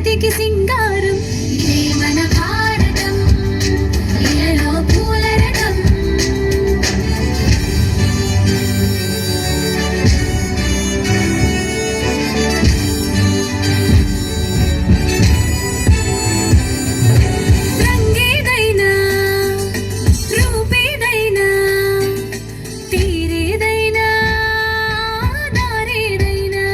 జగతికి సింగారం ఇదే మన భారతం ఇలలో పూల రథం రంగేదైనా రూపేదైనా తీరేదైనా దారేదైనా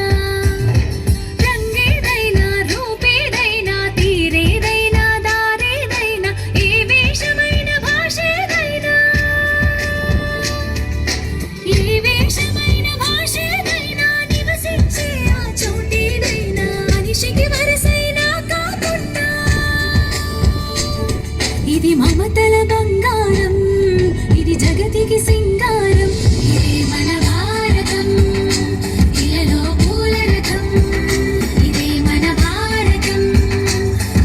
రంగేదైనా రూపేదైనా తీరేదైనా దారేదైనా ఏ వేషమైన భాషేదైనా ఏ వేషమైన భాషేదైనా నివసించే ఆ చోటేదైనా మనిషికి వరసైనా కాకుండా ఇది మమతల బంగారం ఇది జగతికి సింగారం ఇదే మన భారతం ఇలలో పూల రథం ఇదే మన భారతం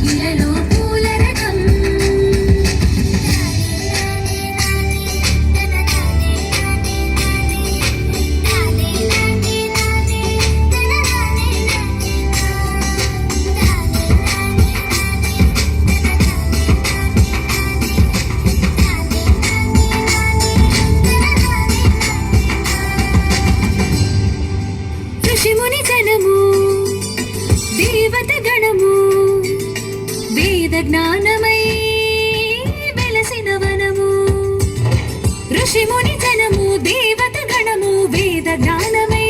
ఇలలో పూల రథం ఋషిముని జనము దేవత గణము వేద జ్ఞానమై వెలసిన వనము ఋషిముని జనము దేవత గణము వేద జ్ఞానమై